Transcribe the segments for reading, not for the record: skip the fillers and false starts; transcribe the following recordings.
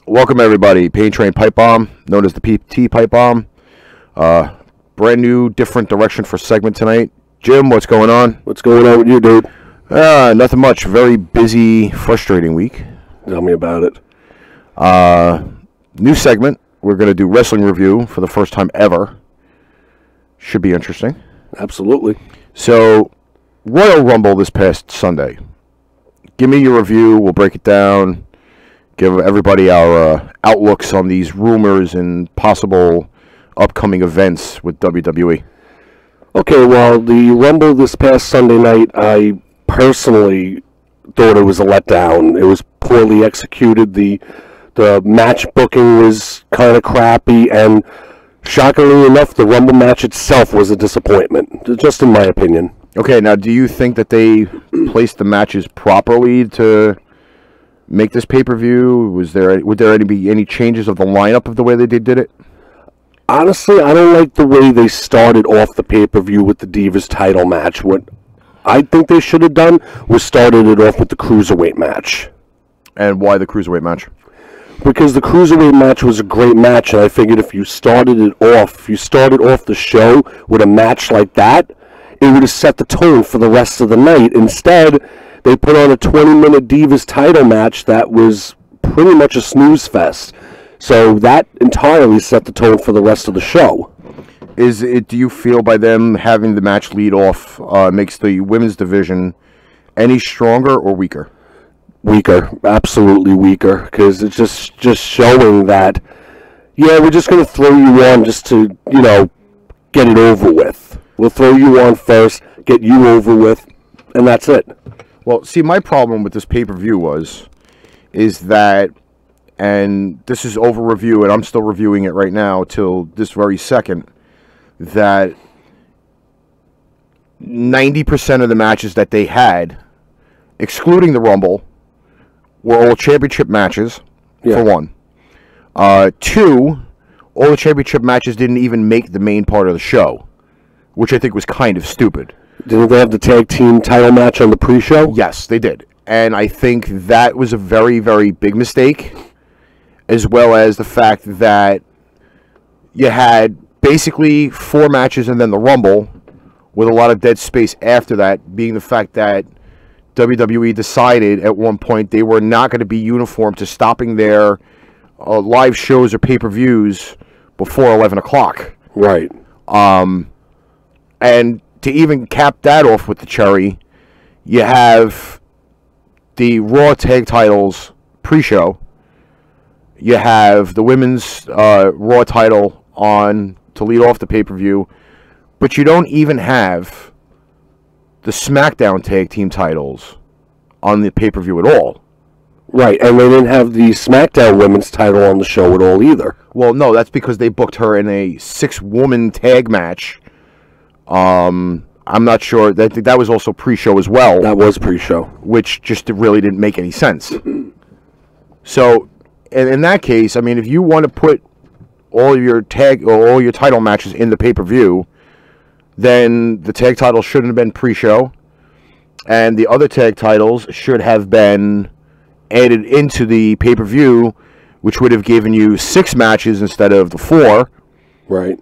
Welcome everybody. Pain Train Pipe Bomb, known as the PT Pipe Bomb. Brand new, different direction for segment tonight. Jim, what's going on? What's going on with you, dude? Nothing much. Very busy, frustrating week. Tell me about it. New segment. We're going to do wrestling review for the first time ever. Should be interesting. Absolutely. So, Royal Rumble this past Sunday. Give me your review. We'll break it down. Give everybody our outlooks on these rumors and possible upcoming events with WWE. Okay, well, the Rumble this past Sunday night, I personally thought it was a letdown. It was poorly executed. The match booking was kind of crappy, and shockingly enough, the Rumble match itself was a disappointment, just in my opinion. Okay, now do you think that they placed the matches properly to make this pay-per-view? Would there be any changes of the lineup of the way they did it? Honestly, I don't like the way they started off the pay-per-view with the Divas title match. What I think they should have done was started it off with the Cruiserweight match. And why the Cruiserweight match? Because the Cruiserweight match was a great match, and I figured if you started off the show with a match like that, it would have set the tone for the rest of the night. Instead, they put on a 20-minute Divas title match that was pretty much a snooze fest. So that entirely set the tone for the rest of the show. Do you feel by them having the match lead off makes the women's division any stronger or weaker? Weaker. Absolutely weaker. Because it's just showing that, yeah, we're just going to throw you on just to, get it over with. We'll throw you on first, get you over with, and that's it. Well, see, my problem with this pay-per-view is that, and this is over review, and I'm still reviewing it right now till this very second, that 90% of the matches that they had, excluding the Rumble, were all championship matches, for one. Two, all the championship matches didn't even make the main part of the show, which I think was kind of stupid. Didn't they have the tag team title match on the pre-show? Yes, they did. And I think that was a very, very big mistake, as well as the fact that you had basically 4 matches and then the Rumble, with a lot of dead space after that, being the fact that WWE decided at one point they were not going to be uniform to stopping their live shows or pay-per-views before 11 o'clock. Right. And to even cap that off with the cherry, you have the Raw tag titles pre-show. You have the women's Raw title on to lead off the pay-per-view. But you don't even have the Smackdown tag team titles on the pay-per-view at all. Right, and they didn't have the Smackdown women's title on the show at all either. Well, no, that's because they booked her in a 6-woman tag match. I'm not sure. That was also pre-show as well. That was pre-show. Which just really didn't make any sense. So, in that case, I mean, if you want to put all your title matches in the pay-per-view, then the tag titles shouldn't have been pre-show, and the other tag titles should have been added into the pay-per-view, which would have given you 6 matches instead of the 4. Right.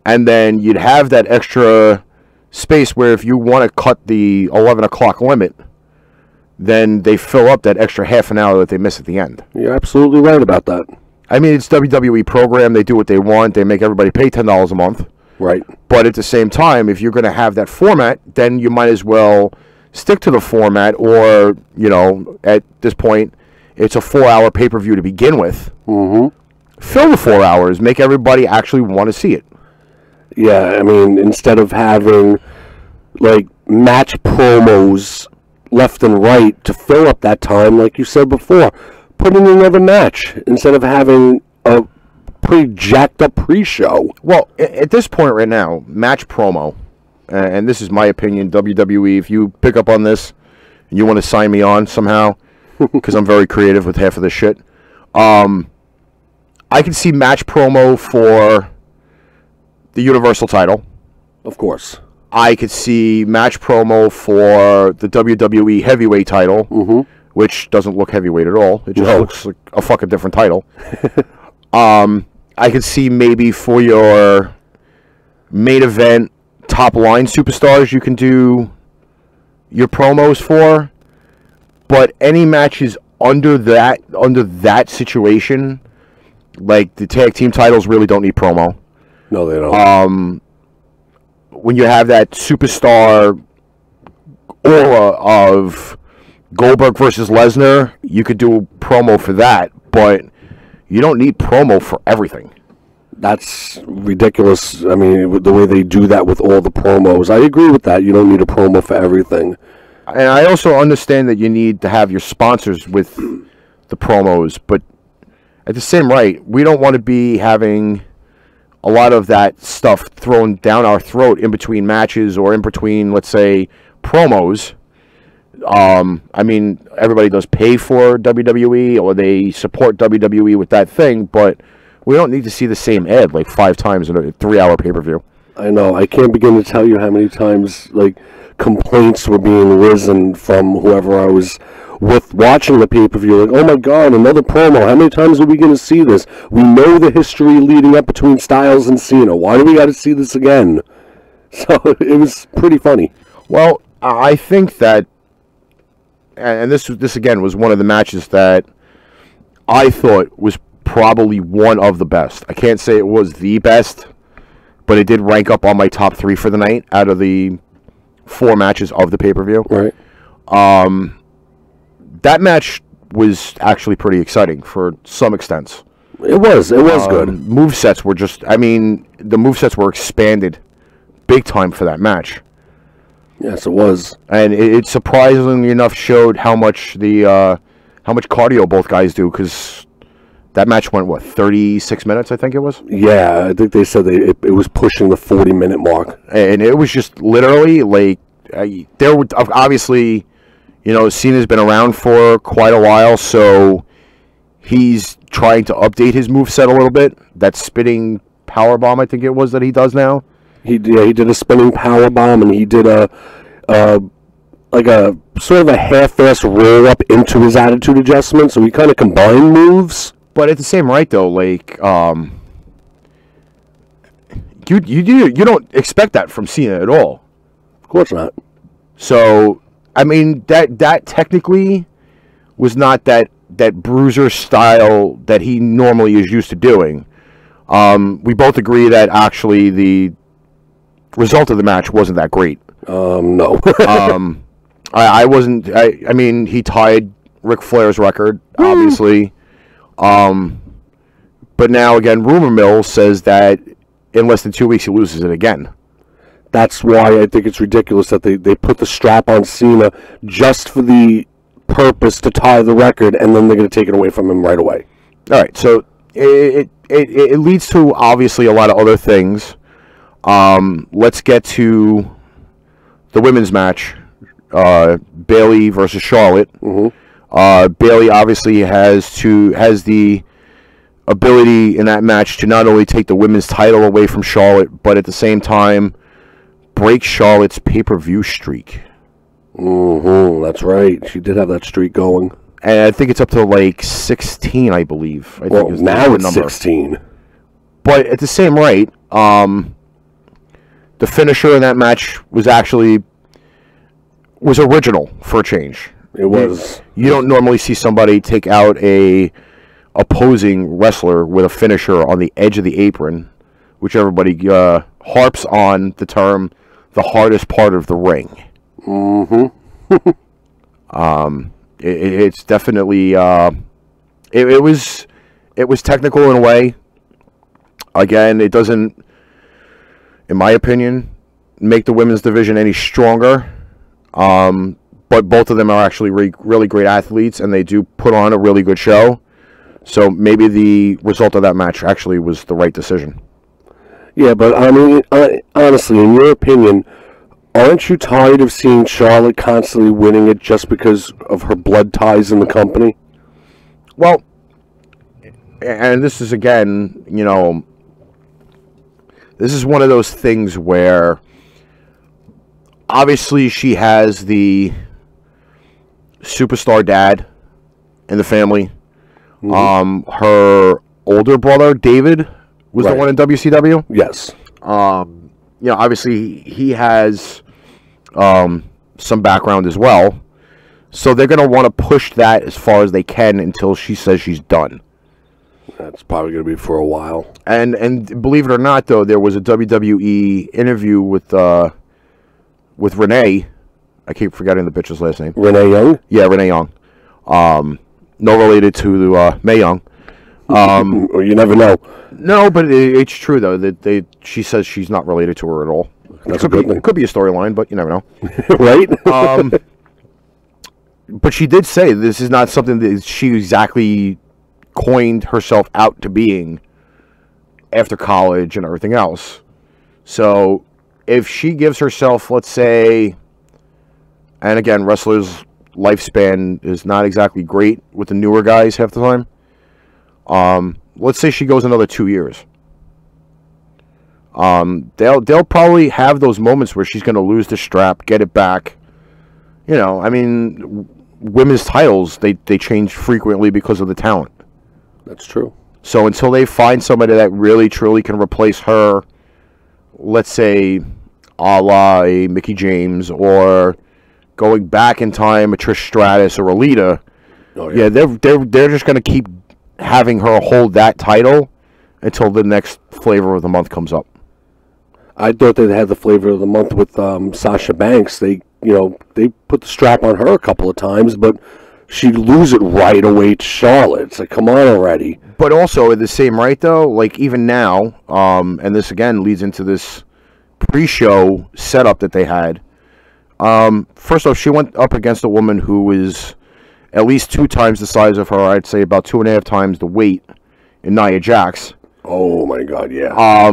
And then you'd have that extra space where if you want to cut the 11 o'clock limit, then they fill up that extra half an hour that they miss at the end. You're absolutely right about that. I mean, it's WWE program. They do what they want. They make everybody pay $10 a month. Right. But at the same time, if you're going to have that format, then you might as well stick to the format, or, at this point, it's a 4-hour pay-per-view to begin with. Mm-hmm. Fill the 4 hours. Make everybody actually want to see it. Yeah, I mean, instead of having, match promos left and right to fill up that time, like you said before, put in another match instead of having a pretty jacked up pre-show. Well, at this point right now, match promo, and this is my opinion, WWE, if you pick up on this and you want to sign me on somehow, because I'm very creative with half of this shit, I can see match promo for the Universal title. Of course. I could see match promo for the WWE Heavyweight title, which doesn't look heavyweight at all. It just looks like a fucking different title. I could see maybe for your main event top line superstars you can do your promos for, but any matches under that situation, like the tag team titles, really don't need promo. No, they don't. When you have that superstar aura of Goldberg versus Lesnar, you could do a promo for that, but you don't need promo for everything. That's ridiculous. I mean, the way they do that with all the promos. I agree with that. You don't need a promo for everything. And I also understand that you need to have your sponsors with the promos, but at the same rate, we don't want to be having a lot of that stuff thrown down our throat in between matches or in between, let's say, promos. I mean, everybody does pay for WWE or they support WWE with that thing, but we don't need to see the same ad like 5 times in a 3-hour pay-per-view. I know. I can't begin to tell you how many times like complaints were being risen from whoever I was with watching the pay-per-view. Like, oh my God, another promo. How many times are we going to see this? We know the history leading up between Styles and Cena. Why do we got to see this again? So it was pretty funny. Well, I think that, and this again was one of the matches that I thought was probably one of the best. I can't say it was the best, but it did rank up on my top 3 for the night out of the 4 matches of the pay-per-view. Right. That match was actually pretty exciting for some extents. It was good. Movesets were just, I mean, the movesets were expanded big time for that match. Yes, it was. And it surprisingly enough showed how much cardio both guys do, because that match went, 36 minutes, I think it was? Yeah, I think they said it was pushing the 40-minute mark. And it was just literally, like, there would obviously, Cena's been around for quite a while, so he's trying to update his moveset a little bit. That spinning powerbomb, I think it was, that he does now. He did a spinning powerbomb, and he did a sort of a half-ass roll-up into his attitude adjustment, so he kind of combined moves. But at the same rate, though, like, you don't expect that from Cena at all. Of course not. So, I mean, that technically was not that bruiser style that he normally is used to doing. We both agree that actually the result of the match wasn't that great. No. I wasn't. I mean, he tied Ric Flair's record, obviously. But now again, rumor mill says that in less than 2 weeks he loses it again. That's why I think it's ridiculous that they put the strap on Cena just for the purpose to tie the record, and then they're going to take it away from him right away. All right, so it leads to obviously a lot of other things. Let's get to the women's match, Bayley versus Charlotte. Mm-hmm. Bayley obviously has the ability in that match to not only take the women's title away from Charlotte, but at the same time break Charlotte's pay-per-view streak. Mm-hmm. That's right. She did have that streak going. And I think it's up to like 16, I believe. Well, now it's 16. But at the same rate, the finisher in that match was original for a change. It was. You don't normally see somebody take out a opposing wrestler with a finisher on the edge of the apron, which everybody harps on the term the hardest part of the ring. Mm-hmm. It's definitely it was technical in a way. Again, it doesn't, in my opinion, make the women's division any stronger. But both of them are actually really great athletes, and they do put on a really good show. So maybe the result of that match actually was the right decision. Yeah, but I mean, honestly, in your opinion, aren't you tired of seeing Charlotte constantly winning it just because of her blood ties in the company? Well, and this is, again, this is one of those things where obviously she has the superstar dad in the family. Mm-hmm. Her older brother David was the Right. one in WCW. Yes. Obviously he has some background as well, so they're going to want to push that as far as they can until she says she's done. That's probably going to be for a while. And believe it or not, though, there was a WWE interview with Renee. I keep forgetting the bitch's last name. Renee Young? Yeah, Renee Young. No related to Mae Young. You never know. No, but it's true though that she says she's not related to her at all. That's a good thing. It could be a storyline, but you never know. Right? But she did say this is not something that she exactly coined herself out to being after college and everything else. So if she gives herself, let's say, and again, wrestlers' lifespan is not exactly great with the newer guys half the time. Let's say she goes another 2 years. They'll probably have those moments where she's going to lose the strap, get it back. You know, I mean, women's titles, they change frequently because of the talent. That's true. So until they find somebody that really, truly can replace her, let's say, a la a Mickie James, or going back in time, a Trish Stratus or a Lita, yeah, they're just going to keep having her hold that title until the next flavor of the month comes up. I thought they had the flavor of the month with Sasha Banks. They put the strap on her a couple of times, but she'd lose it right away to Charlotte. It's like, come on already. But also, at the same right, though, like even now, and this again leads into this pre-show setup that they had. First off, she went up against a woman who is at least 2 times the size of her. I'd say about 2.5 times the weight in Nia Jax. Oh my God, yeah.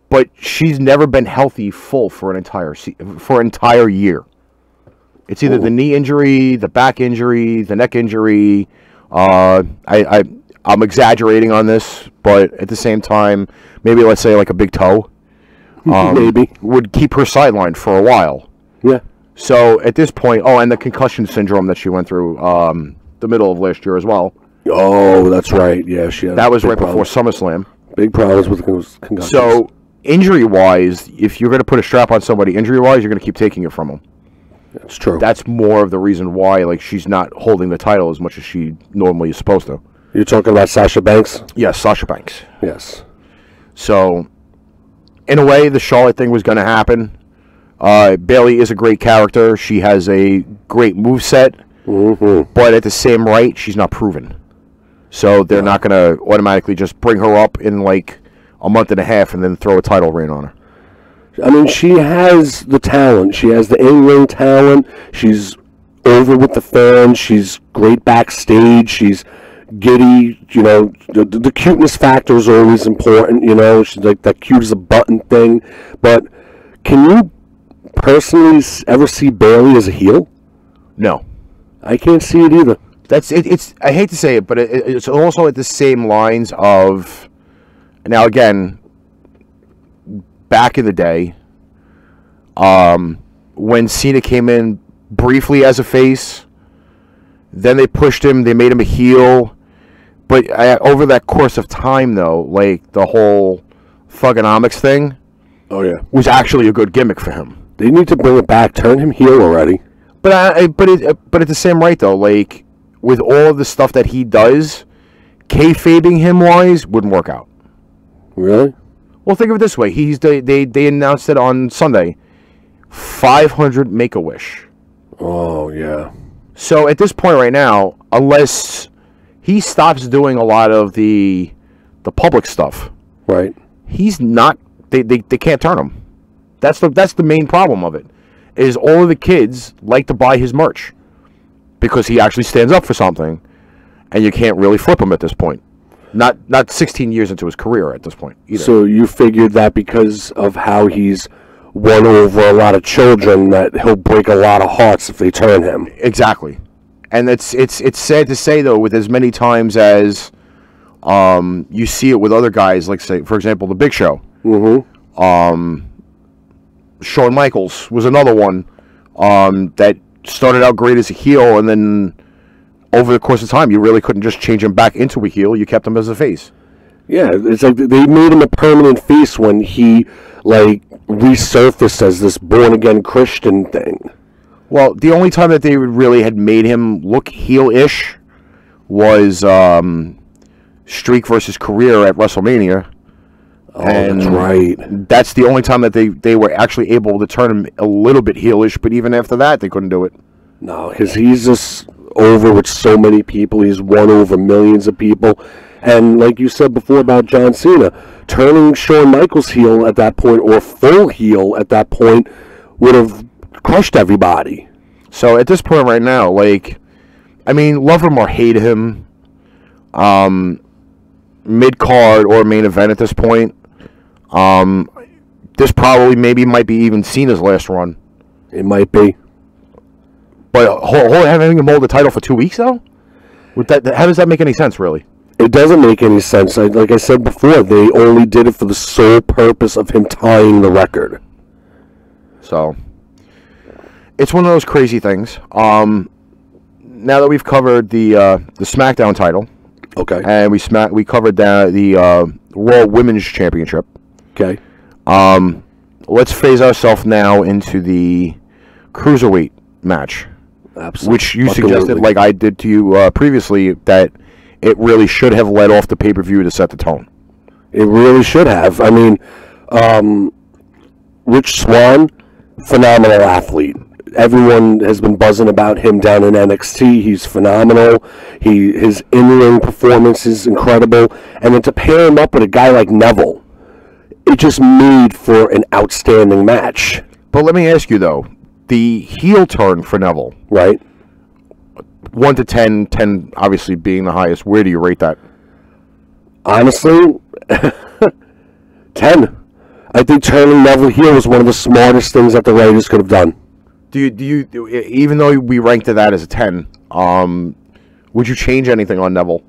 But she's never been healthy full for an entire year. It's either the knee injury, the back injury, the neck injury. I'm exaggerating on this, but at the same time, maybe let's say like a big toe. Maybe would keep her sidelined for a while. Yeah. So at this point, and the concussion syndrome that she went through the middle of last year as well. Oh, that's right. Yeah, she had that was right before SummerSlam. Big problems with concussions. So injury-wise, if you're going to put a strap on somebody injury-wise, you're going to keep taking it from them. That's true. That's more of the reason why, like, she's not holding the title as much as she normally is supposed to. You're talking about Sasha Banks? Yes, Sasha Banks. Yes. So, in a way, the Charlotte thing was going to happen. Bayley is a great character. She has a great moveset. Mm-hmm. But at the same right, she's not proven. So they're not going to automatically just bring her up in, like, a month and a half and then throw a title reign on her. I mean, she has the talent. She has the in-ring talent. She's over with the fans. She's great backstage. She's giddy. You know, the cuteness factor is always important. You know, she's like that cute as a button thing. But can you personally ever see Bayley as a heel? No. I can't see it either. That's it. It's, I hate to say it, but it's also at the same lines of, now again, back in the day, when Cena came in briefly as a face, then they pushed him, they made him a heel, but over that course of time, though, like the whole Thugonomics thing, was actually a good gimmick for him. They need to bring it back, turn him heel already. But at the same right, though, like with all of the stuff that he does, kayfabing him wise wouldn't work out. Really? Well, think of it this way: they announced it on Sunday. 500 Make-A-Wish. Oh yeah. So at this point right now, unless he stops doing a lot of the public stuff, right? He's not. They can't turn him. That's the main problem of it. Is all of the kids like to buy his merch because he actually stands up for something, and you can't really flip him at this point. Not 16 years into his career at this point either. So you figured that because of how he's won over a lot of children, that he'll break a lot of hearts if they turn him. Exactly. And it's sad to say, though, with as many times as you see it with other guys, like, say, for example, The Big Show. Mm-hmm. Shawn Michaels was another one that started out great as a heel, and then over the course of time, you really couldn't just change him back into a heel. You kept him as a face. Yeah, it's like they made him a permanent face when he, like, resurfaced as this born-again Christian thing. Well, the only time that they really had made him look heel-ish was Streak versus Career at WrestleMania. Oh, and that's right. That's the only time that they were actually able to turn him a little bit heelish, but even after that, they couldn't do it. No, because he's just over with so many people. He's won over millions of people. And like you said before about John Cena, turning Shawn Michaels heel at that point, or full heel at that point, would have crushed everybody. So at this point right now, like, I mean, love him or hate him, mid-card or main event at this point, this probably might be even Cena's last run. It might be. But having him hold the title for 2 weeks, though? With that, how does that make any sense, really? It doesn't make any sense. Like I said before, they only did it for the sole purpose of him tying the record. So, it's one of those crazy things. Now that we've covered the SmackDown title, okay, and we covered the Raw Women's Championship, okay, let's phase ourselves now into the Cruiserweight match. Absolutely. Which you suggested, like I did to you previously, that it really should have led off the pay-per-view to set the tone. It really should have. I mean, Rich Swann, phenomenal athlete. Everyone has been buzzing about him down in NXT. He's phenomenal. His in-ring performance is incredible. And then to pair him up with a guy like Neville, it just made for an outstanding match. But let me ask you, though, the heel turn for Neville, right? 1 to 10, 10 obviously being the highest. Where do you rate that? Honestly, 10. I think turning Neville heel was one of the smartest things that the writers could have done. Do you even though we ranked that as a 10, would you change anything on Neville?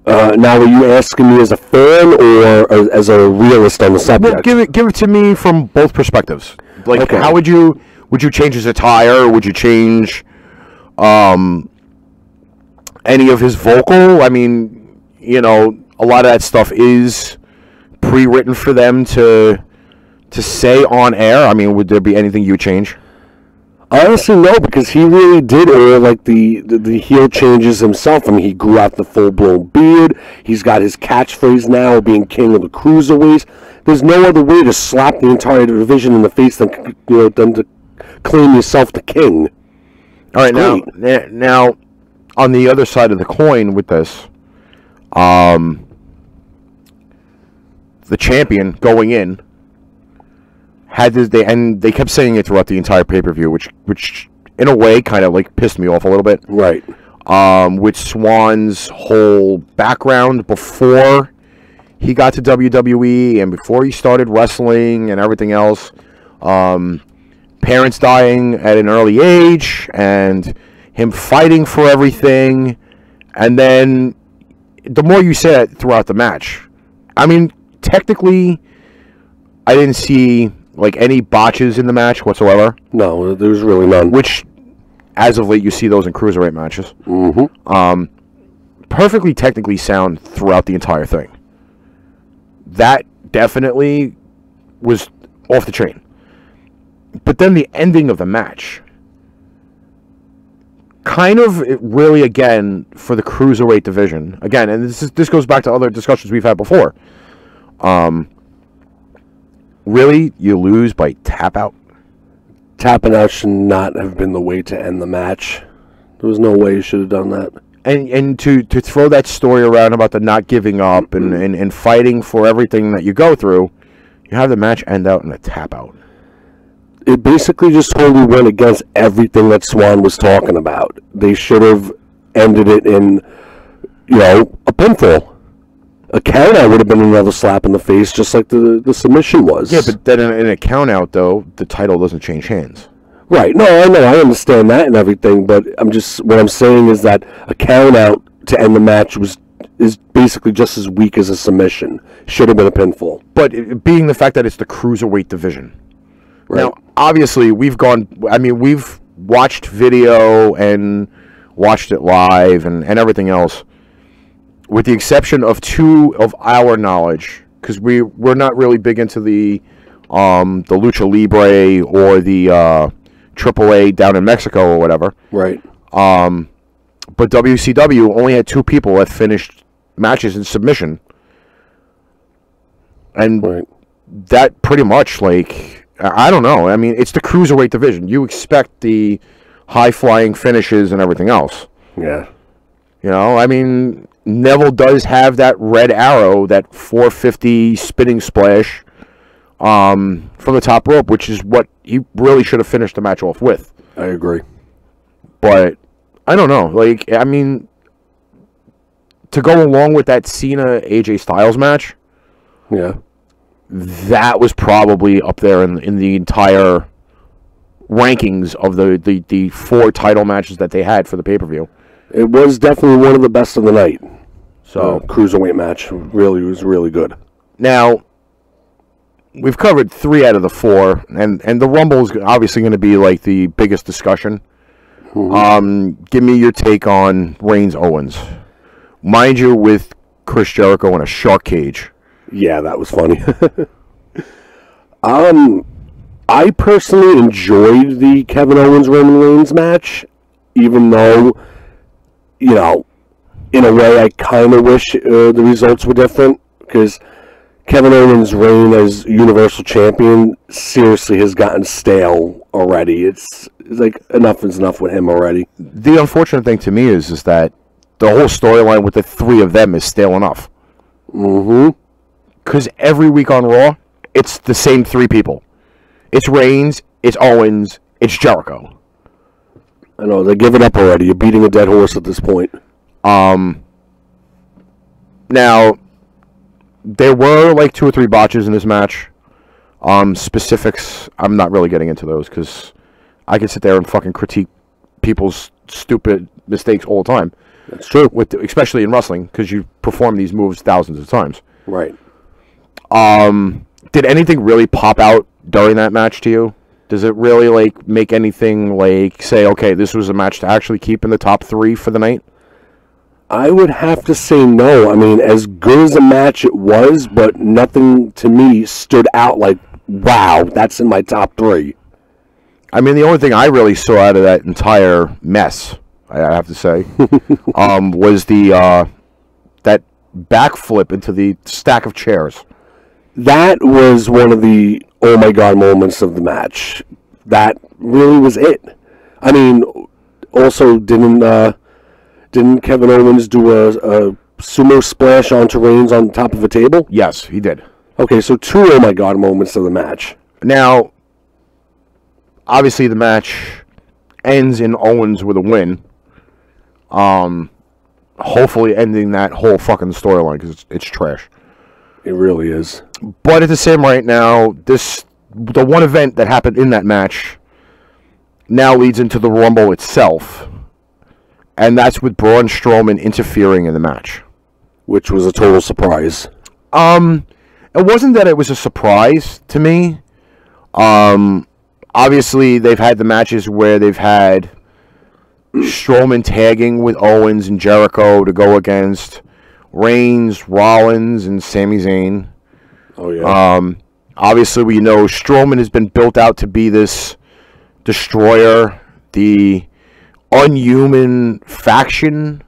Now, are you asking me as a fan or as a realist on the subject? Well, give it to me from both perspectives. Like, okay. How would you change his attire? Would you change any of his vocal? I mean, you know, a lot of that stuff is pre-written for them to say on air. I mean, would there be anything you would change? Honestly, no, because he really did all like the heel changes himself. I mean, he grew out the full-blown beard. He's got his catchphrase now, being king of the cruiserweights. There's no other way to slap the entire division in the face than to claim yourself the king. All right, now on the other side of the coin with this, the champion going in had this, they kept saying it throughout the entire pay-per-view, which in a way kind of like pissed me off a little bit. Right. With Swann's whole background before he got to WWE and before he started wrestling and everything else, parents dying at an early age and him fighting for everything, and then the more you say it throughout the match, I mean, technically, I didn't see like any botches in the match whatsoever. No, there's really none. Which, as of late, you see those in cruiserweight matches. Mm-hmm. Perfectly technically sound throughout the entire thing. That definitely was off the chain. But then the ending of the match, kind of really, again, for the cruiserweight division, again, and this goes back to other discussions we've had before. Really, you lose by tap out? Tapping out should not have been the way to end the match. There was no way you should have done that. And to throw that story around about the not giving up and fighting for everything that you go through, you have the match end out in a tap out. It basically just totally went against everything that Swann was talking about. They should have ended it in, a pinfall. A count out would have been another slap in the face, just like the submission was. Yeah, but then in a count out, though, the title doesn't change hands. Right. No, I know. I understand that and everything, but what I'm saying is that a count out to end the match is basically just as weak as a submission. Should have been a pinfall. But being the fact that it's the cruiserweight division. Right. Now, obviously we've watched video and watched it live and everything else, with the exception of two of our knowledge, because we're not really big into the Lucha Libre or the AAA down in Mexico or whatever. Right. But WCW only had two people that finished matches in submission. And right. That pretty much, like, I don't know. I mean, it's the cruiserweight division. You expect the high-flying finishes and everything else. Yeah. You know, I mean, Neville does have that red arrow, that 450 spinning splash from the top rope, which is what he really should have finished the match off with. I agree. But I don't know. Like, I mean, to go along with that Cena-AJ Styles match, yeah, that was probably up there in the entire rankings of the four title matches that they had for the pay-per-view. It was definitely one of the best of the night. So cruiserweight match really was really good. Now, we've covered 3 out of the 4, and the Rumble is obviously going to be like the biggest discussion. Mm-hmm. Give me your take on Reigns Owens. Mind you, with Chris Jericho in a shark cage. Yeah, that was funny. I personally enjoyed the Kevin Owens-Roman Reigns match, even though, you know, in a way I kind of wish the results were different, because Kevin Owens' reign as Universal Champion seriously has gotten stale already. It's like enough is enough with him already. The unfortunate thing to me is that the whole storyline with the 3 of them is stale enough. Mm-hmm. Because every week on Raw, it's the same 3 people. It's Reigns, it's Owens, it's Jericho. I know, they give it up already. You're beating a dead horse at this point. Now, there were like 2 or 3 botches in this match. Specifics, I'm not really getting into those, because I can sit there and fucking critique people's stupid mistakes all the time. That's true. Especially in wrestling, because you perform these moves thousands of times. Right. Did anything really pop out during that match to you? Does it really, like, make anything, like, say, okay, this was a match to actually keep in the top 3 for the night? I would have to say no. I mean, as good as a match it was, but nothing to me stood out like, wow, that's in my top 3. I mean, the only thing I really saw out of that entire mess, I have to say, was that backflip into the stack of chairs. That was one of the oh my god moments of the match. That really was it. I mean, also didn't Kevin Owens do a sumo splash onto Reigns on top of a table? Yes, he did. Okay, so 2 oh my god moments of the match. Now, obviously the match ends in Owens with a win. Hopefully ending that whole fucking storyline, because it's trash. It really is. But at the same right now, the one event that happened in that match now leads into the Rumble itself. And that's with Braun Strowman interfering in the match. Which was a total surprise. It wasn't that it was a surprise to me. Obviously, they've had the matches where they've had Strowman tagging with Owens and Jericho to go against Reigns, Rollins, and Sami Zayn. Oh, yeah. Obviously, we know Strowman has been built out to be this destroyer, the unhuman faction,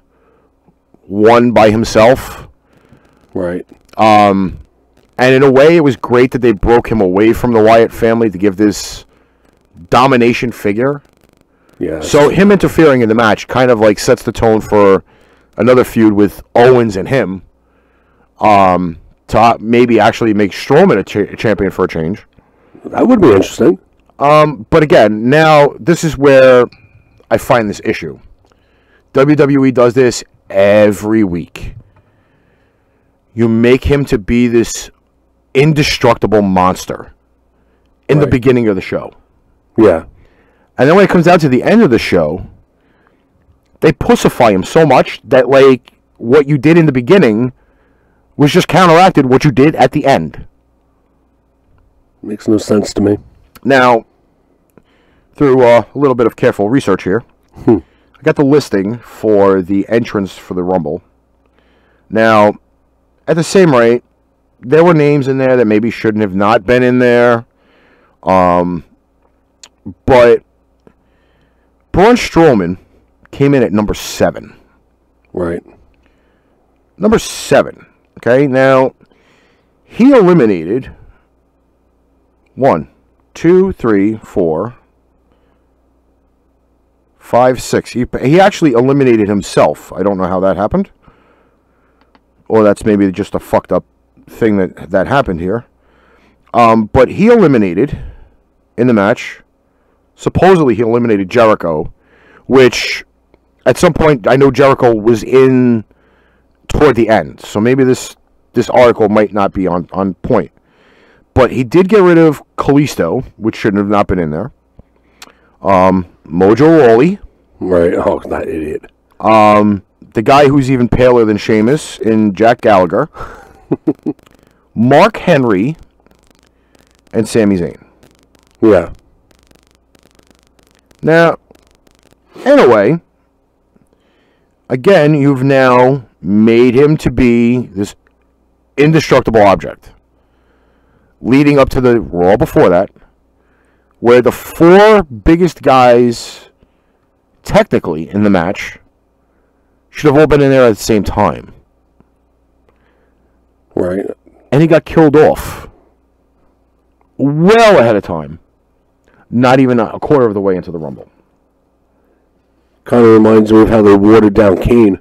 one by himself. Right. And in a way, it was great that they broke him away from the Wyatt family to give this domination figure. Yeah. So him interfering in the match kind of like sets the tone for another feud with Owens and him. To maybe actually make Strowman a champion for a change. That would be interesting. But again, now this is where I find this issue. WWE does this every week. You make him to be this indestructible monster in the beginning of the show. Yeah. And then when it comes down to the end of the show, they pussify him so much that, like, what you did in the beginning was just counteracted what you did at the end. Makes no sense to me. Now, through a little bit of careful research here, I got the listing for the entrance for the Rumble. Now, at the same rate, there were names in there that maybe shouldn't have not been in there. But Braun Strowman came in at number 7. Right. Number 7. Okay, now, he eliminated 1, 2, 3, 4, 5, 6. He actually eliminated himself. I don't know how that happened. Or that's maybe just a fucked up thing that happened here. But he eliminated, in the match, supposedly he eliminated Jericho, which at some point I know Jericho was in toward the end. So maybe this article might not be on point. But he did get rid of Kalisto, which shouldn't have not been in there. Mojo Rawley. Right. Oh, that idiot. The guy who's even paler than Sheamus in Jack Gallagher. Mark Henry. And Sami Zayn. Yeah. Now, anyway, again, you've now made him to be this indestructible object. Leading up to the Raw before that, where the 4 biggest guys, technically, in the match, should have all been in there at the same time. Right. And he got killed off. Well ahead of time. Not even a quarter of the way into the Rumble. Kind of reminds me of how they watered down Kane.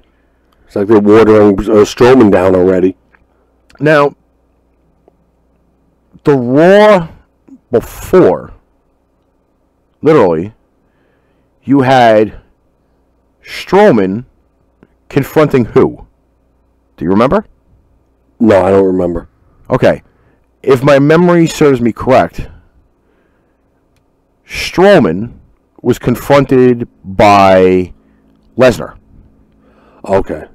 It's like they're watering Strowman down already. Now, the Raw before, literally, you had Strowman confronting who? Do you remember? No, I don't remember. Okay. If my memory serves me correct, Strowman was confronted by Lesnar. Okay.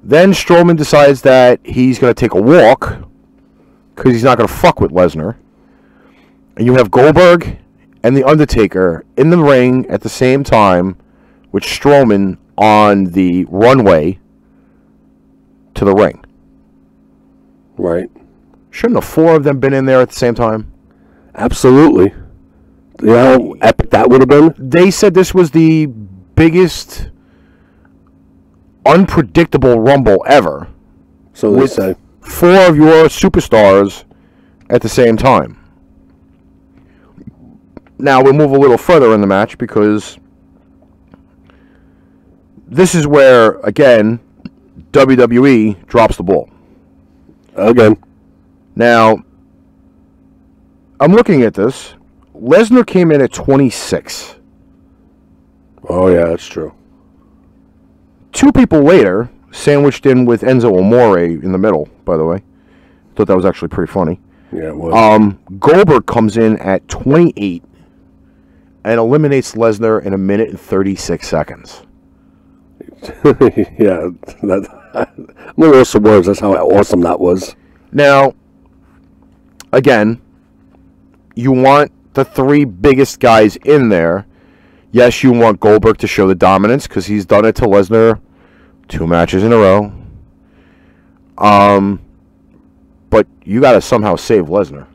Then Strowman decides that he's going to take a walk because he's not going to fuck with Lesnar. And you have Goldberg and The Undertaker in the ring at the same time with Strowman on the runway to the ring. Right. Shouldn't the 4 of them been in there at the same time? Absolutely. You know how epic that would have been? They said this was the biggest unpredictable Rumble ever. So they say. 4 of your superstars at the same time. Now we'll move a little further in the match because this is where, again, WWE drops the ball. Again. Now, I'm looking at this. Lesnar came in at 26. Oh, yeah, that's true. 2 people later, sandwiched in with Enzo Amore in the middle, by the way. Thought that was actually pretty funny. Yeah, it was. Goldberg comes in at 28 and eliminates Lesnar in 1 minute and 36 seconds. Yeah, no awesome words. That's how awesome that was. Now, again, you want the 3 biggest guys in there. Yes, you want Goldberg to show the dominance because he's done it to Lesnar 2 matches in a row. But you got to somehow save Lesnar.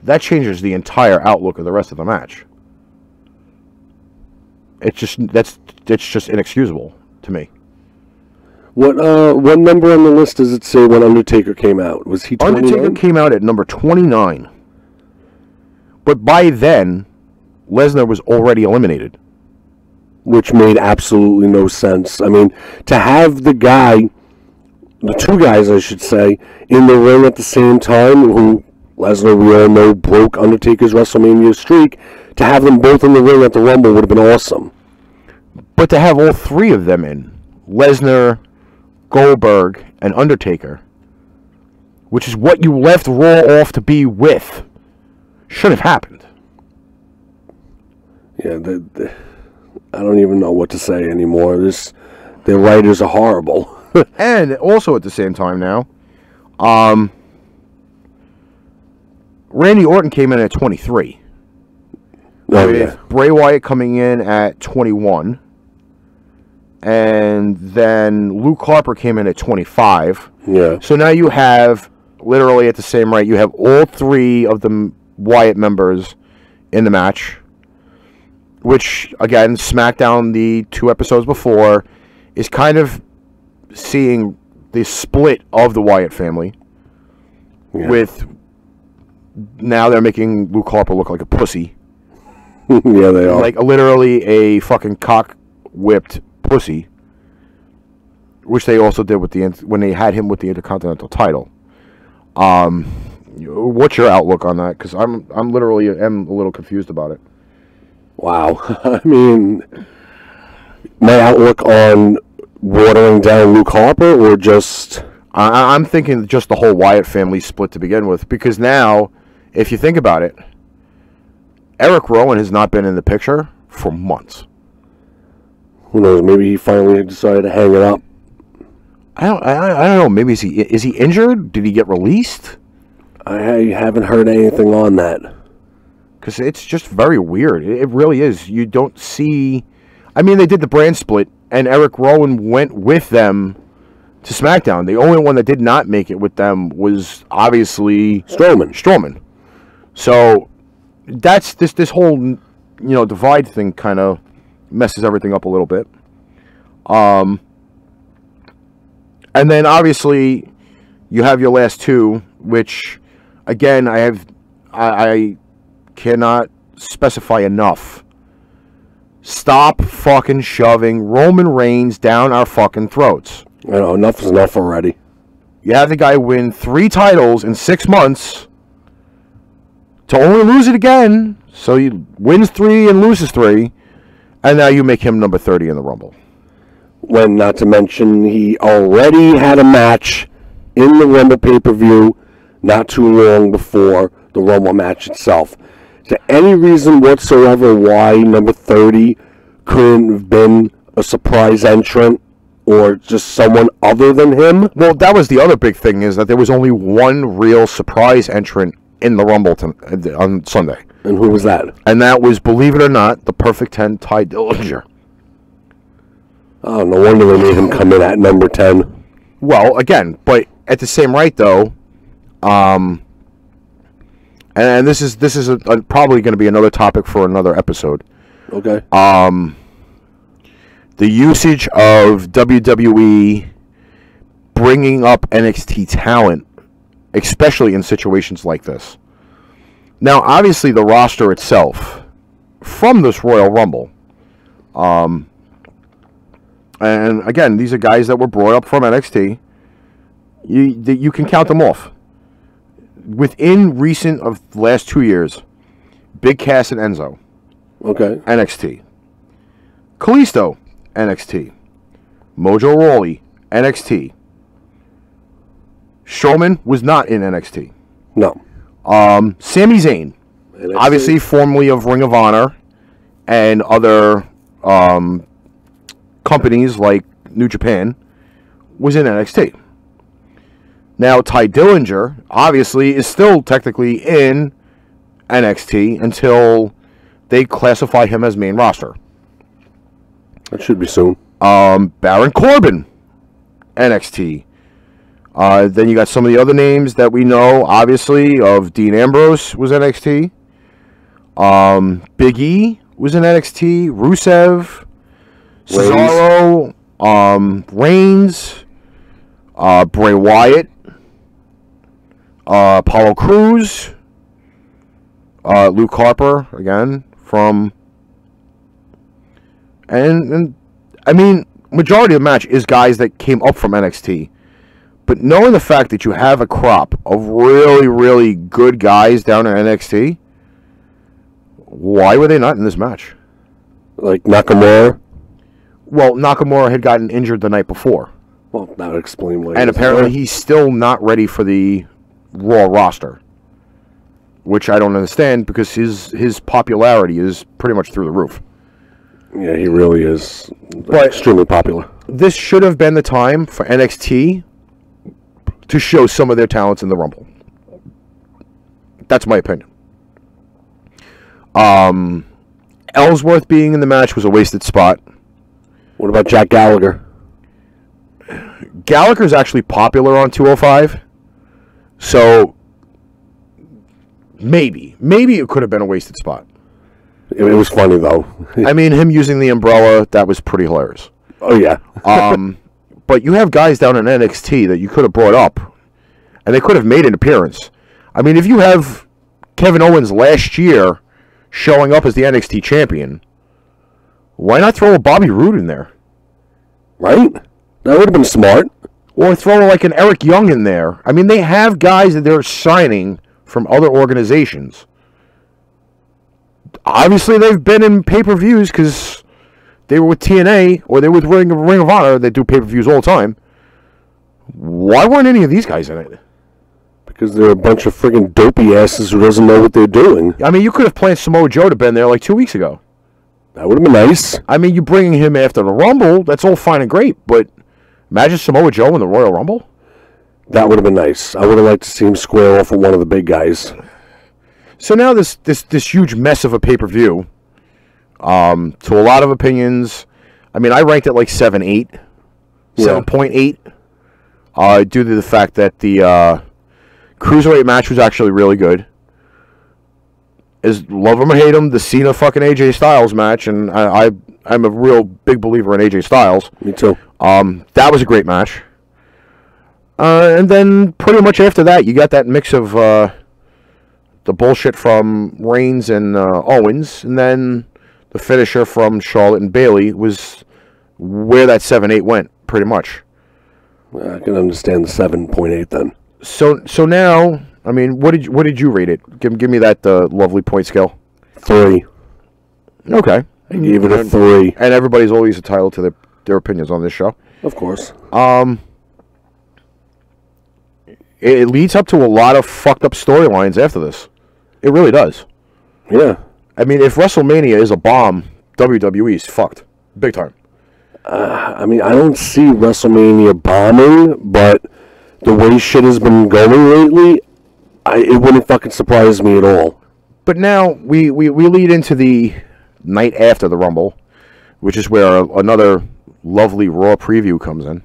That changes the entire outlook of the rest of the match. It's just inexcusable to me. What number on the list does it say when Undertaker came out? Was he 29? Undertaker came out at number 29. But by then, Lesnar was already eliminated. Which made absolutely no sense. I mean, to have the 2 guys, I should say, in the ring at the same time, who Lesnar, we all know, broke Undertaker's WrestleMania streak, to have them both in the ring at the Rumble would have been awesome. But to have all 3 of them in, Lesnar, Goldberg, and Undertaker, which is what you left Raw off to be with, should have happened. Yeah, I don't even know what to say anymore. Their writers are horrible. And also at the same time now, Randy Orton came in at 23. with Bray Wyatt coming in at 21. And then Luke Harper came in at 25. Yeah. So now you have, literally at the same rate, you have all three of the Wyatt members in the match. Which, again, SmackDown, the 2 episodes before, is kind of seeing the split of the Wyatt family. Yeah. With, now they're making Luke Harper look like a pussy. Yeah, they are. Like, literally a fucking cock-whipped pussy, which they also did with when they had him with the Intercontinental title. What's your outlook on that? Because I'm literally am a little confused about it. Wow. I mean, my outlook on watering down Luke Harper, or just... I'm thinking just the whole Wyatt family split to begin with, because now, if you think about it, Eric Rowan has not been in the picture for months. Who knows? Maybe he finally decided to hang it up. I don't know. Maybe is he injured? Did he get released? I haven't heard anything on that. Because it's just very weird. It really is. You don't see... I mean, they did the brand split, and Eric Rowan went with them to SmackDown. The only one that did not make it with them was obviously Strowman. So that's this whole divide thing kind of messes everything up a little bit. And then obviously you have your last two, which again I cannot specify enough. Stop fucking shoving Roman Reigns down our fucking throats. I know, enough is enough already. You have the guy win 3 titles in 6 months to only lose it again. So he wins 3 and loses 3. And now you make him number 30 in the Rumble. When, not to mention, he already had a match in the Rumble pay-per-view not too long before the Rumble match itself. Is there any reason whatsoever why number 30 couldn't have been a surprise entrant or just someone other than him? Well, that was the other big thing, is that there was only one real surprise entrant in the Rumble on Sunday. And who was that? And that was, believe it or not, the Perfect 10, Ty Dillinger. Oh, no wonder they made him come in at number 10. Well, again, but at the same rate, though, and this is probably going to be another topic for another episode. Okay. The usage of WWE bringing up NXT talent, especially in situations like this. Now, obviously, the roster itself from this Royal Rumble, and again, these are guys that were brought up from NXT. You can count them off. Within recent of the last 2 years, Big Cass and Enzo, okay, NXT. Kalisto, NXT. Mojo Rawley, NXT. Strowman was not in NXT. No. Sami Zayn, NXT. Obviously formerly of Ring of Honor and other companies like New Japan, was in NXT. Now, Ty Dillinger, obviously, is still technically in NXT until they classify him as main roster. That should be soon. Baron Corbin, NXT. Then you got some of the other names that we know, obviously, of Dean Ambrose was NXT. Big E was in NXT. Rusev, Cesaro, Reigns, Bray Wyatt, Apollo Crews, Luke Harper, again, from... And I mean, majority of the match is guys that came up from NXT. But knowing the fact that you have a crop of really, really good guys down in NXT, why were they not in this match? Like Nakamura? Well, Nakamura had gotten injured the night before. Well, that would explain why. And apparently he's still not ready for the Raw roster. Which I don't understand, because his popularity is pretty much through the roof. Yeah, he really is extremely popular. This should have been the time for NXT to show some of their talents in the Rumble. That's my opinion. Ellsworth being in the match was a wasted spot. What about Jack Gallagher? Gallagher's actually popular on 205, so maybe it could have been a wasted spot. It was funny, though. I mean, him using the umbrella, that was pretty hilarious. Oh, yeah. But you have guys down in NXT that you could have brought up, and they could have made an appearance. I mean, if you have Kevin Owens last year showing up as the NXT champion, why not throw a Bobby Roode in there? Right? That would have been smart. Or throw like an Eric Young in there. I mean, they have guys that they're signing from other organizations. Obviously, they've been in pay-per-views because they were with TNA or they were with Ring of Honor. They do pay-per-views all the time. Why weren't any of these guys in it? Because they're a bunch of friggin' dopey asses who doesn't know what they're doing. I mean, you could have planned Samoa Joe to have been there like 2 weeks ago. That would have been nice. I mean, you bringing him after the Rumble, that's all fine and great, but imagine Samoa Joe in the Royal Rumble? That would have been nice. I would have liked to see him square off with one of the big guys. So now this huge mess of a pay-per-view, to a lot of opinions, I mean, I ranked it like 7.8, 7.8, due to the fact that the Cruiserweight match was actually really good. As love him or hate him, the Cena fucking AJ Styles match, and I'm a real big believer in AJ Styles. Me too. That was a great match. And then pretty much after that, you got that mix of the bullshit from Reigns and Owens, and then the finisher from Charlotte and Bayley was where that 7.8 went, pretty much. I can understand the 7.8 then. So now, I mean, what did you rate it? Give me that lovely point scale. 3. Okay. I gave it a 3. And everybody's always entitled to their opinions on this show. Of course. It leads up to a lot of fucked up storylines after this. It really does. Yeah. I mean, if WrestleMania is a bomb, WWE is fucked. Big time. I mean, I don't see WrestleMania bombing, but the way shit has been going lately, it wouldn't fucking surprise me at all. But now we lead into the night after the Rumble, which is where another lovely Raw preview comes in.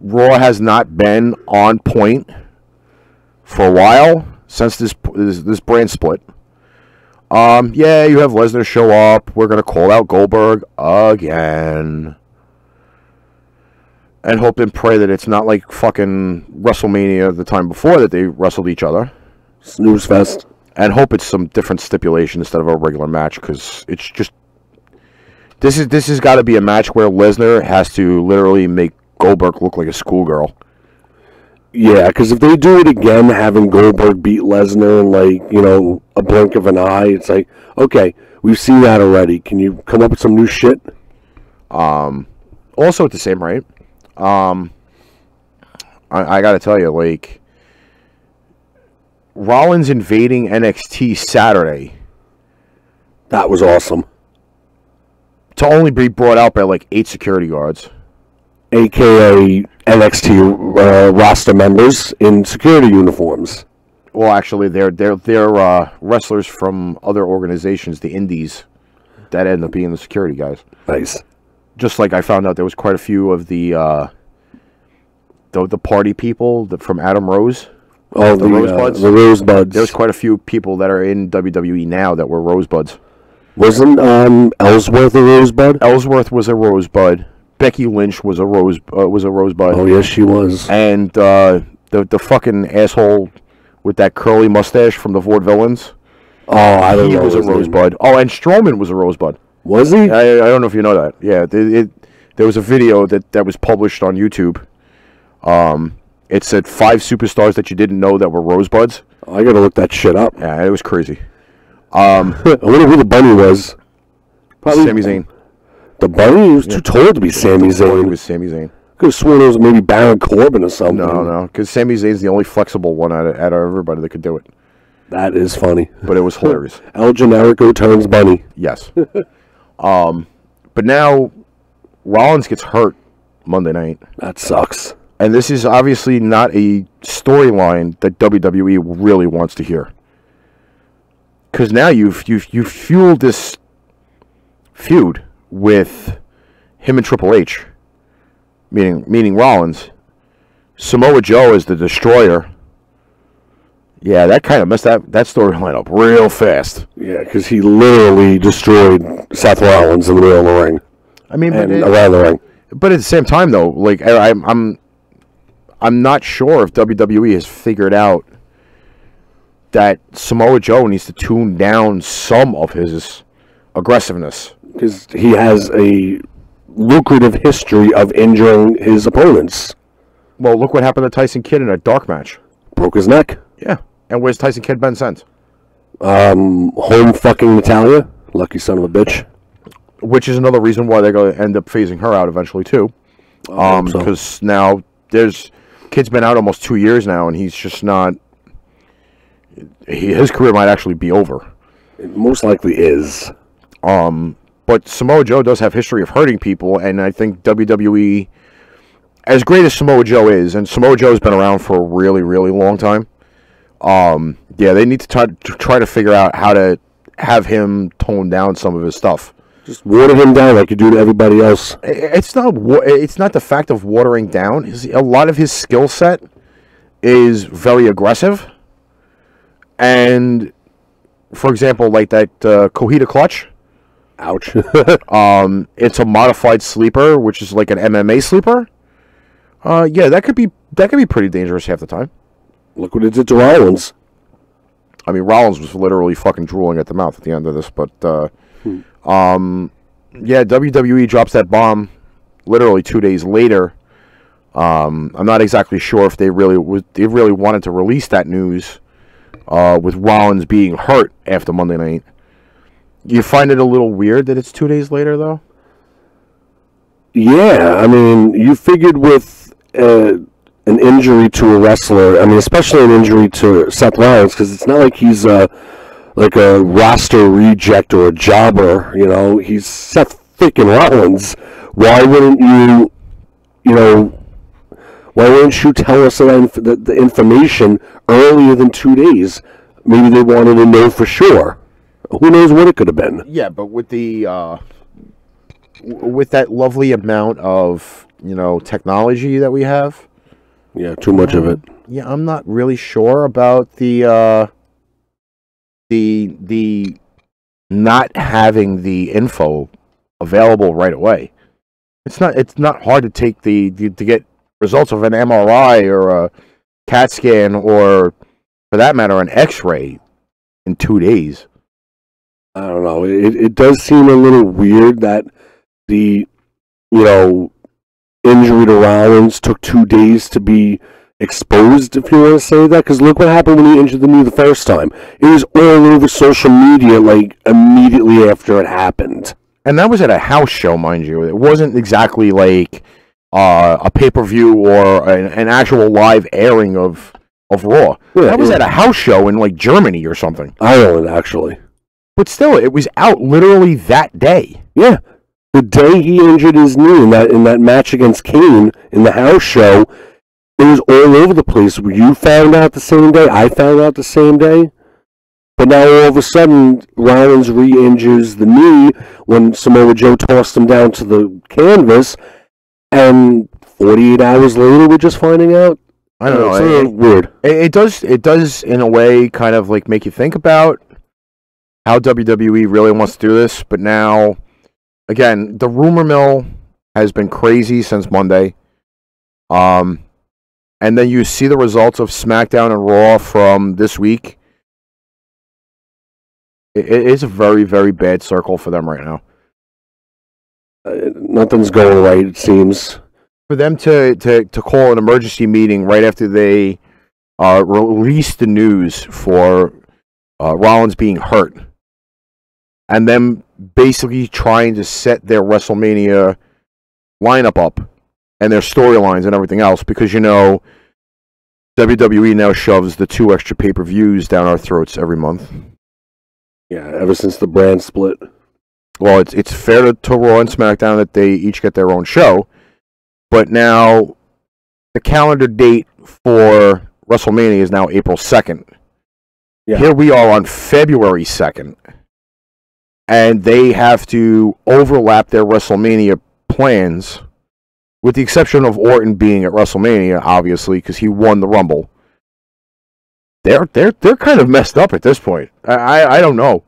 Raw has not been on point for a while since this brand split. Yeah, you have Lesnar show up. We're going to call out Goldberg again. And hope and pray that it's not like fucking WrestleMania the time before that they wrestled each other. Snooze fest. And hope it's some different stipulation instead of a regular match, because it's just... This has got to be a match where Lesnar has to literally make Goldberg look like a schoolgirl. Yeah, because if they do it again, having Goldberg beat Lesnar in, like, you know, a blink of an eye, it's like, okay, we've seen that already. Can you come up with some new shit? Also at the same rate, I got to tell you, like, Rollins invading NXT Saturday. That was awesome. To only be brought out by, like, 8 security guards. A.K.A. NXT roster members in security uniforms. Well, actually, they're wrestlers from other organizations, the Indies, that end up being the security guys. Nice. Just like I found out there was quite a few of the party people from Adam Rose. Oh, the Rosebuds. The Rosebuds. There's quite a few people that are in WWE now that were Rosebuds. Wasn't Ellsworth a Rosebud? Ellsworth was a Rosebud. Becky Lynch was a Rosebud. Oh yes, she was. And the fucking asshole with that curly mustache from the Vaudevillains. Oh, I don't know. He was a Rosebud. Oh, and Strowman was a Rosebud. Was he? I don't know if you know that. Yeah, there was a video that was published on YouTube. It said 5 superstars that you didn't know that were Rosebuds. Oh, I gotta look that shit up. Yeah, it was crazy. I wonder who the bunny was. Probably Sami Zayn. The bunny? He was too tall to be Sami Zayn. It was Sami Zayn. Could have sworn it was maybe Baron Corbin or something. No, because Sami Zayn's the only flexible one out of everybody that could do it. That is funny. But it was hilarious. El Generico turns bunny. Yes. But now Rollins gets hurt Monday night. That sucks. And this is obviously not a storyline that WWE really wants to hear. because now you've fueled this feud with him and Triple H, meaning Rollins. Samoa Joe is the Destroyer. Yeah, that kind of messed that storyline up real fast. Yeah, because he literally destroyed Seth Rollins in the middle of the ring. I mean, around the ring. But at the same time, though, like I'm not sure if WWE has figured out that Samoa Joe needs to tune down some of his aggressiveness, because he has a lucrative history of injuring his opponents. Well, look what happened to Tyson Kidd in a dark match. Broke his neck. Yeah. And where's Tyson Kidd been since? Home fucking Natalia. Lucky son of a bitch. Which is another reason why they're going to end up phasing her out eventually, too. Because now Kidd's been out almost 2 years now, and he's just not... his career might actually be over. It most likely is. But Samoa Joe does have history of hurting people, and I think WWE... as great as Samoa Joe is, and Samoa Joe's been around for a really, really long time, yeah, they need to try to figure out how to have him tone down some of his stuff. Just water him down like you do to everybody else. It's not the fact of watering down. A lot of his skill set is very aggressive. And, for example, like that Kohita clutch. Ouch. It's a modified sleeper, which is like an MMA sleeper. Yeah, that could be pretty dangerous half the time. Look what it did to Rollins. I mean, Rollins was literally fucking drooling at the mouth at the end of this, but yeah, WWE drops that bomb literally 2 days later. I'm not exactly sure if they really wanted to release that news with Rollins being hurt after Monday night. You find it a little weird that it's 2 days later, though? Yeah, I mean, you figured with an injury to a wrestler, I mean, especially an injury to Seth Rollins, because it's not like he's like a roster reject or a jobber, you know, he's Seth freaking Rollins. Why wouldn't you tell us the information earlier than 2 days? Maybe they wanted to know for sure. Who knows what it could have been? Yeah, but with the with that lovely amount of, technology that we have. Yeah, too much of it. Yeah, I'm not really sure about the not having the info available right away. It's not hard to take to get results of an MRI or a CAT scan or, for that matter, an X-ray in 2 days. I don't know. It does seem a little weird that the injury to Rollins took 2 days to be exposed, if you want to say that, because look what happened when he injured the knee the first time. It was all over social media, like, immediately after it happened. And that was at a house show, mind you. It wasn't exactly like a pay-per-view or an actual live airing of Raw. Yeah, that was at a house show in, like, Germany or something. Ireland, actually. But still, it was out literally that day. Yeah. The day he injured his knee in that match against Kane in the house show, it was all over the place. You found out the same day. I found out the same day. But now all of a sudden, Rollins re-injures the knee when Samoa Joe tossed him down to the canvas, and 48 hours later, we're just finding out. I don't know. It's a little weird. It does, in a way, kind of like make you think about how WWE really wants to do this, but now... Again, the rumor mill has been crazy since Monday. And then you see the results of SmackDown and Raw from this week. It is a very, very bad circle for them right now. Nothing's going right, it seems. For them to call an emergency meeting right after they released the news for Rollins being hurt, and then basically trying to set their WrestleMania lineup up and their storylines and everything else, because WWE now shoves the 2 extra pay-per-views down our throats every month. Yeah, ever since the brand split. Well, it's fair to Raw and SmackDown that they each get their own show, but now the calendar date for WrestleMania is now April 2nd. Yeah. Here we are on February 2nd, and they have to overlap their WrestleMania plans, with the exception of Orton being at WrestleMania, obviously, because he won the Rumble. They're kind of messed up at this point. I don't know.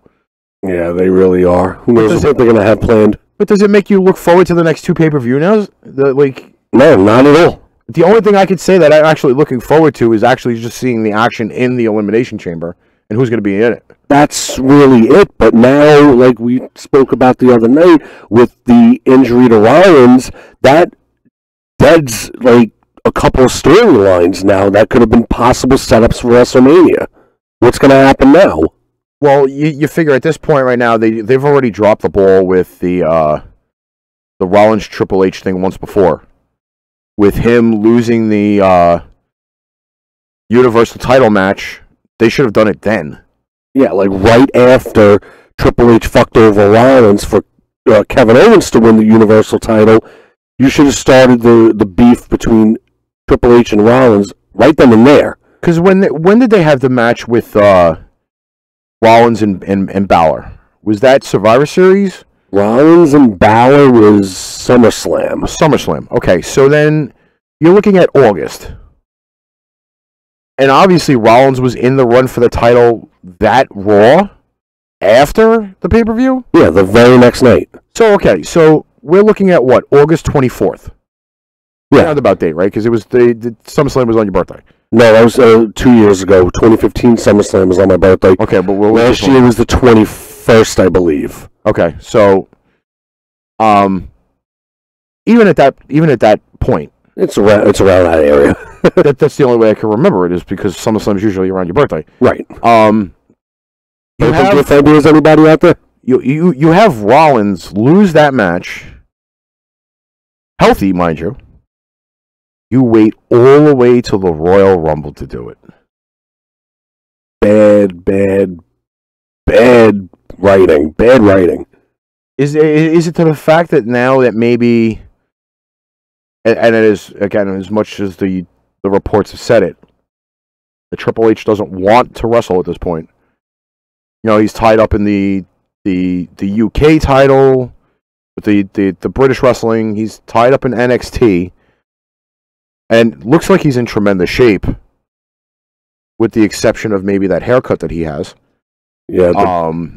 Yeah, they really are. Who knows what they're going to have planned? But does it make you look forward to the next 2 pay-per-view now? No, not at all. The only thing I could say that I'm actually looking forward to is actually just seeing the action in the Elimination Chamber and who's going to be in it. That's really it. But now, like we spoke about the other night, with the injury to Rollins, that deads like a couple of storylines now that could have been possible setups for WrestleMania. What's going to happen now? Well, you figure at this point right now they've already dropped the ball with the Rollins Triple H thing once before, with him losing the Universal title match. They should have done it then. Yeah, like right after Triple H fucked over Rollins for Kevin Owens to win the Universal title, you should have started the beef between Triple H and Rollins right then and there. Because when did they have the match with Rollins and Balor? Was that Survivor Series? Rollins and Balor was SummerSlam. SummerSlam. Okay, so then you're looking at August. And obviously Rollins was in the run for the title that Raw after the pay-per-view? Yeah, the very next night. So, okay, so we're looking at what? August 24th. Yeah. Roundabout date, right? Because it was the SummerSlam was on your birthday. No, that was 2 years ago. 2015 SummerSlam was on my birthday. Okay, but last year was the 21st, I believe. Okay, so even at that point, it's around that area. that's the only way I can remember it, is because SummerSlam is usually around your birthday. Right. You have February, is anybody out there? You have Rollins lose that match, healthy, mind you. You wait all the way till the Royal Rumble to do it. Bad writing. Bad writing. Is it to the fact that now that maybe, and it is, again, as much as the reports have said it, the Triple H doesn't want to wrestle at this point. You know, he's tied up in the UK title, with the British wrestling. He's tied up in NXT. And looks like he's in tremendous shape, with the exception of maybe that haircut that he has. Yeah,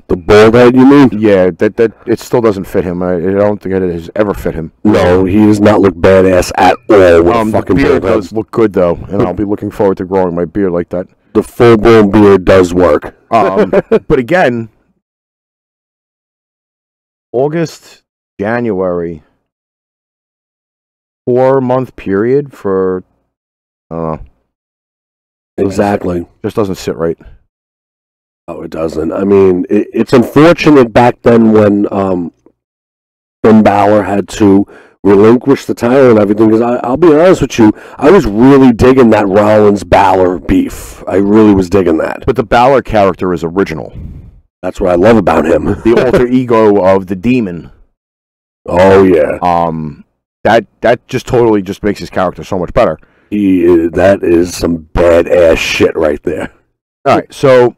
the bald head, you mean? Yeah, that it still doesn't fit him. I don't think it has ever fit him. No, he does not look badass at all with a fucking the beard bald head. does look good, though, and I'll be looking forward to growing my beard like that. The full-blown beard does work. But again, August, January, 4-month period for, I don't know. Exactly. Just doesn't sit right. Oh, it doesn't. I mean, it's unfortunate back then when Balor had to relinquish the title and everything, because I'll be honest with you, I was really digging that Rollins-Balor beef. I really was digging that. But the Balor character is original. That's what I love about him. The alter ego of the Demon. Oh, yeah. That just totally just makes his character so much better. That is some badass shit right there. All right, so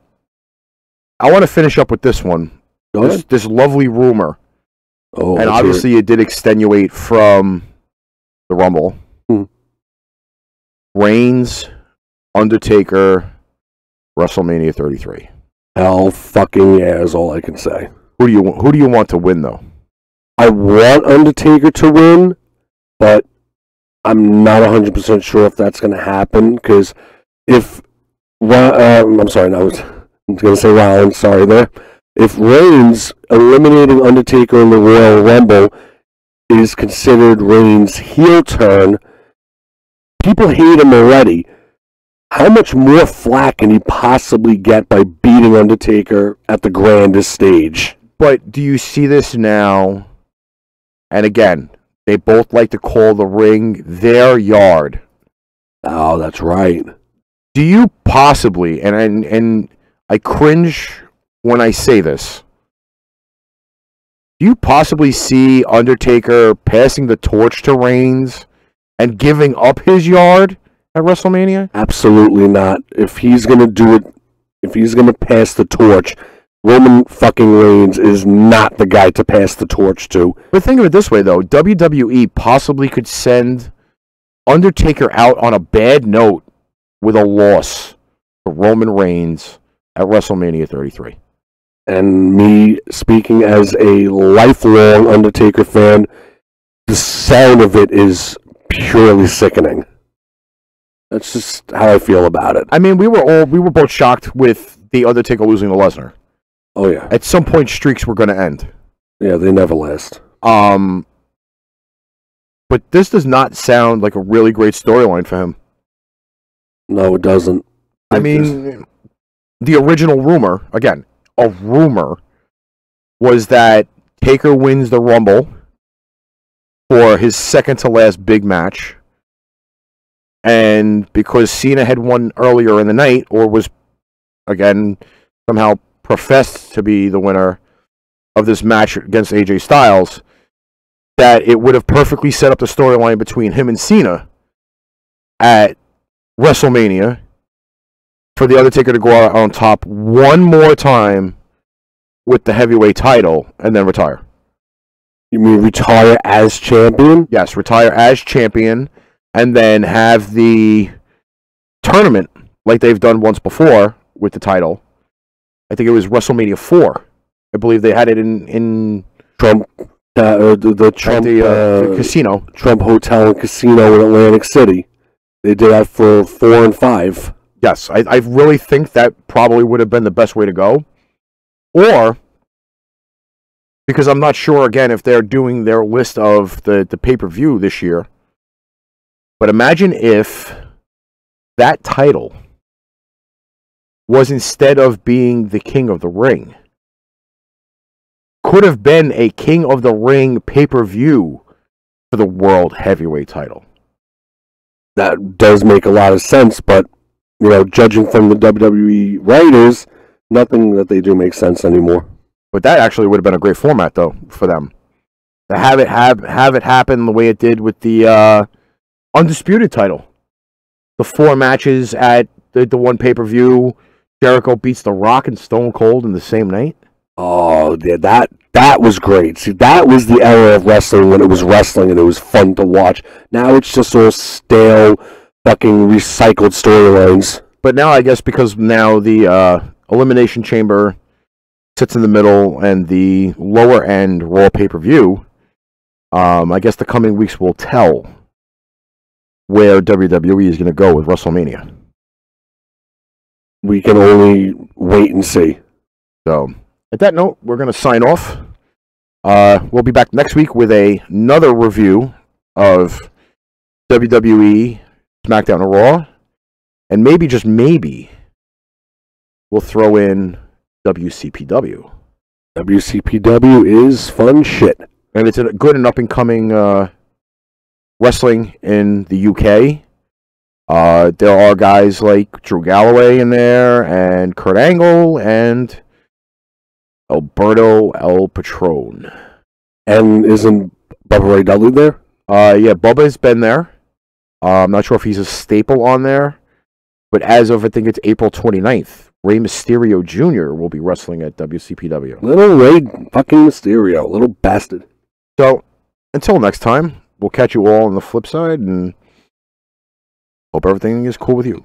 I want to finish up with this one. Go ahead. This lovely rumor. Oh, and obviously it did extenuate from the Rumble. Reigns, Undertaker, WrestleMania 33. Hell fucking yeah is all I can say. Who do you want to win, though? I want Undertaker to win, but I'm not 100% sure if that's going to happen, because if I'm sorry, no, I was going to say Rollins, sorry there. If Reigns eliminating Undertaker in the Royal Rumble is considered Reigns' heel turn, people hate him already. How much more flack can he possibly get by beating Undertaker at the grandest stage? But do you see this now? And again, they both like to call the ring their yard. Oh, that's right. Do you possibly, and I cringe when I say this, do you possibly see Undertaker passing the torch to Reigns and giving up his yard at WrestleMania? Absolutely not. If he's going to do it if he's going to pass the torch, Roman fucking Reigns is not the guy to pass the torch to. But think of it this way, though. WWE possibly could send Undertaker out on a bad note with a loss for Roman Reigns at WrestleMania 33. And me speaking as a lifelong Undertaker fan, the sound of it is purely sickening. That's just how I feel about it. I mean, we were both shocked with the Undertaker losing to Lesnar. Oh yeah. At some point, streaks were going to end. Yeah, they never last. But this does not sound like a really great storyline for him. No, it doesn't. I mean, the original rumor, again, a rumor, was that Taker wins the Rumble for his second to last big match. And because Cena had won earlier in the night, or was, again, somehow professed to be the winner of this match against AJ Styles, that it would have perfectly set up the storyline between him and Cena at WrestleMania for the Undertaker to go out on top one more time with the heavyweight title and then retire. You mean retire as champion? Yes, retire as champion and then have the tournament like they've done once before with the title. I think it was WrestleMania 4. I believe they had it in Trump, the Trump the casino. Trump Hotel and Casino in Atlantic City. They did that for 4 and 5. Yes, I really think that probably would have been the best way to go. Or, because I'm not sure, again, if they're doing their list of the pay-per-view this year. But imagine if that title was, instead of being the King of the Ring, could have been a King of the Ring pay-per-view for the World Heavyweight title. That does make a lot of sense, but, you know, judging from the WWE writers, nothing that they do makes sense anymore. But that actually would have been a great format, though, for them. To have it happen the way it did with the Undisputed title. The 4 matches at the one pay-per-view. Jericho beats The Rock and Stone Cold in the same night. Oh, yeah, that was great. See, that was the era of wrestling when it was wrestling and it was fun to watch. Now it's just all stale, fucking recycled storylines. But now I guess because now the Elimination Chamber sits in the middle and the lower end Raw pay-per-view, I guess the coming weeks will tell where WWE is going to go with WrestleMania. We can only wait and see. So, at that note, we're going to sign off. We'll be back next week with another review of WWE, SmackDown, and Raw. And maybe, just maybe, we'll throw in WCPW. WCPW is fun shit. And it's a good and up-and-coming wrestling in the UK. There are guys like Drew Galloway in there, and Kurt Angle, and Alberto El Patron. And isn't Bubba Ray Dudley there? Yeah, Bubba's been there. I'm not sure if he's a staple on there. But as of, I think it's April 29th, Rey Mysterio Jr. will be wrestling at WCPW. Little Rey fucking Mysterio. Little bastard. So, until next time, we'll catch you all on the flip side, and hope everything is cool with you.